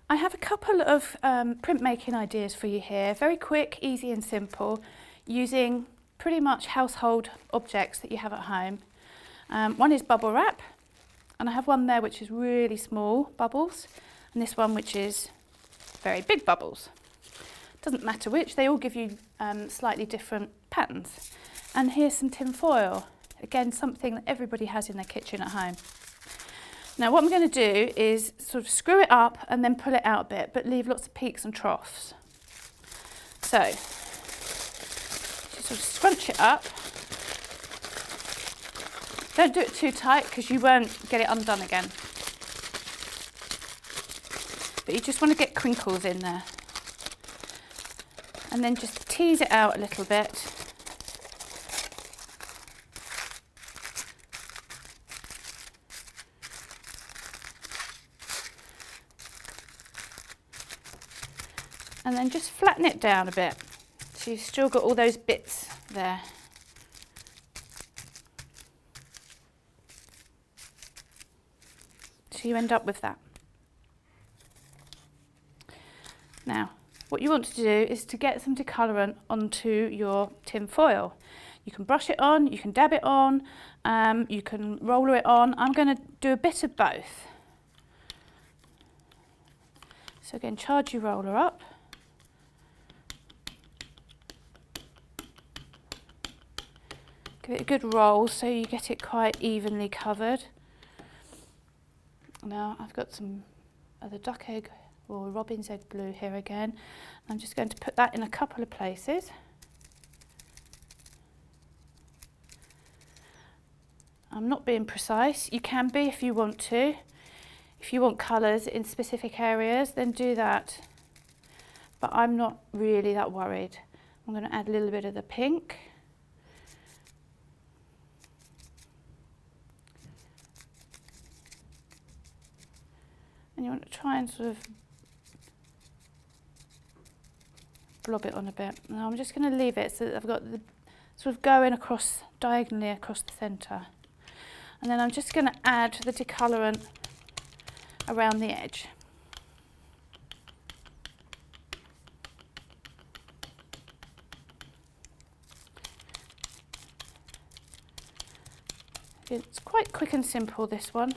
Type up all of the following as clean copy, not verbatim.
I have a couple of printmaking ideas for you here, very quick, easy and simple, using pretty much household objects that you have at home. One is bubble wrap, and I have one there which is really small bubbles, and this one which is very big bubbles. Doesn't matter which, they all give you slightly different patterns. And here's some tin foil, again something that everybody has in their kitchen at home. Now what I'm going to do is sort of screw it up and then pull it out a bit, but leave lots of peaks and troughs. So, just sort of scrunch it up. Don't do it too tight because you won't get it undone again. But you just want to get crinkles in there. And then just tease it out a little bit. And then just flatten it down a bit, so you've still got all those bits there. So you end up with that. Now, what you want to do is to get some deColourant onto your tin foil. You can brush it on, you can dab it on, you can roller it on. I'm going to do a bit of both. So again, charge your roller up. Give it a good roll so you get it quite evenly covered. Now I've got some of the duck egg or robin's egg blue here again. I'm just going to put that in a couple of places. I'm not being precise. You can be if you want to. If you want colours in specific areas, then do that. But I'm not really that worried. I'm going to add a little bit of the pink. And you want to try and sort of blob it on a bit. Now I'm just going to leave it so that I've got the sort of going across diagonally across the centre. And then I'm just going to add the deColourant around the edge. It's quite quick and simple, this one.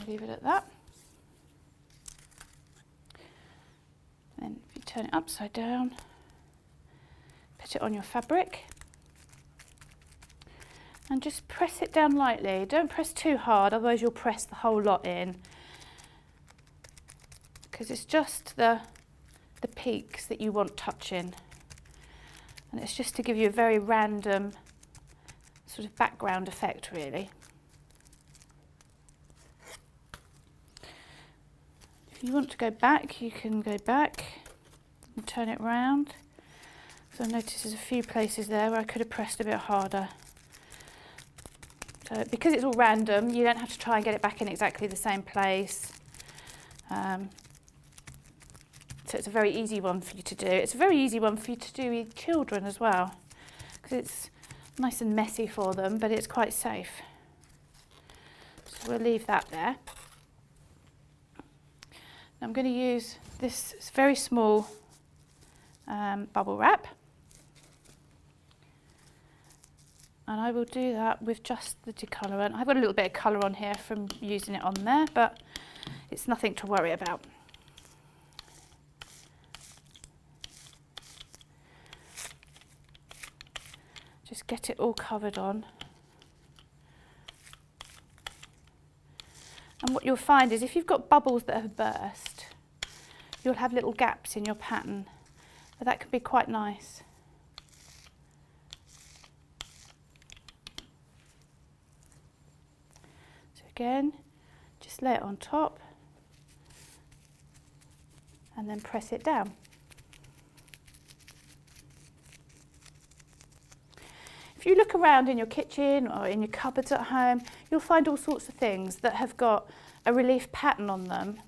Leave it at that. Then if you turn it upside down, put it on your fabric and just press it down lightly. Don't press too hard, otherwise you'll press the whole lot in, because it's just the peaks that you want touching, and it's just to give you a very random sort of background effect, really. If you want to go back, you can go back and turn it round. So I notice there's a few places there where I could have pressed a bit harder. So because it's all random, you don't have to try and get it back in exactly the same place. So it's a very easy one for you to do. It's a very easy one for you to do with children as well, because it's nice and messy for them, but it's quite safe. So we'll leave that there. I'm going to use this very small bubble wrap, and I will do that with just the deColourant. I've got a little bit of colour on here from using it on there, but it's nothing to worry about. Just get it all covered on. And what you'll find is if you've got bubbles that have burst, you'll have little gaps in your pattern. But that can be quite nice. So again, just lay it on top and then press it down. If you look around in your kitchen or in your cupboards at home, you'll find all sorts of things that have got a relief pattern on them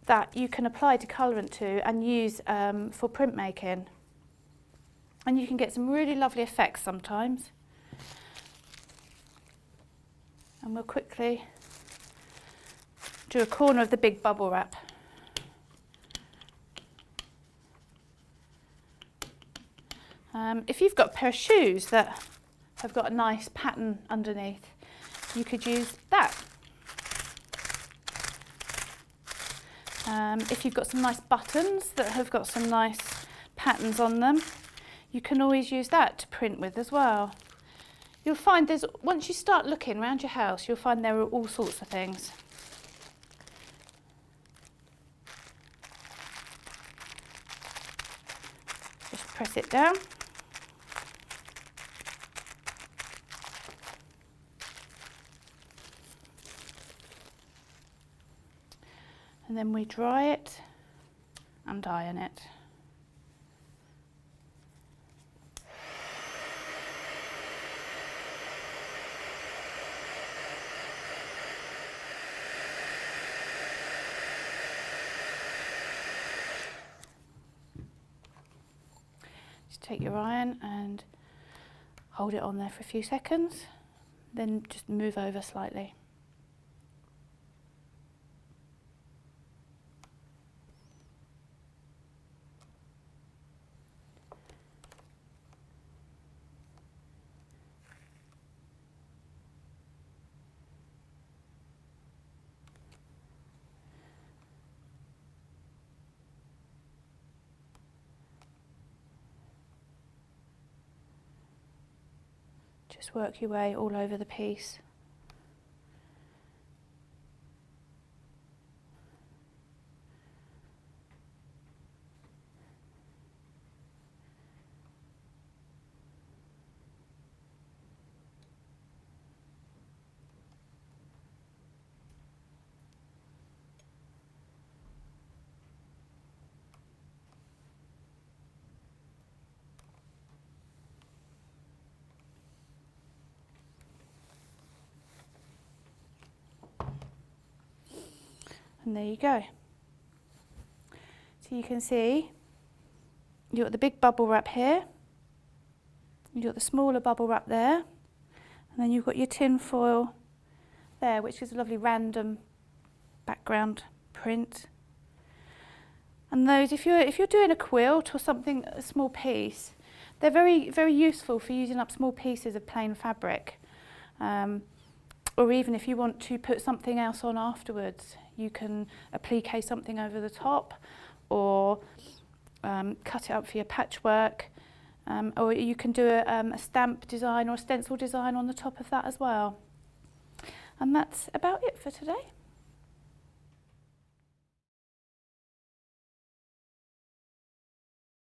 that you can apply deColourant to and use for printmaking. And you can get some really lovely effects sometimes. And we'll quickly do a corner of the big bubble wrap. If you've got a pair of shoes that have got a nice pattern underneath, you could use that. If you've got some nice buttons that have got some nice patterns on them, you can always use that to print with as well. You'll find once you start looking around your house, you'll find there are all sorts of things. Just press it down. And then we dry it and iron it. Just take your iron and hold it on there for a few seconds, then just move over slightly. Just work your way all over the piece. And there you go. So you can see you've got the big bubble wrap here, you've got the smaller bubble wrap there, and then you've got your tin foil there, which is a lovely random background print. And those, if you're doing a quilt or something, a small piece, they're very, very useful for using up small pieces of plain fabric. Or even if you want to put something else on afterwards, you can applique something over the top, or cut it up for your patchwork, or you can do a stamp design or a stencil design on the top of that as well. And that's about it for today.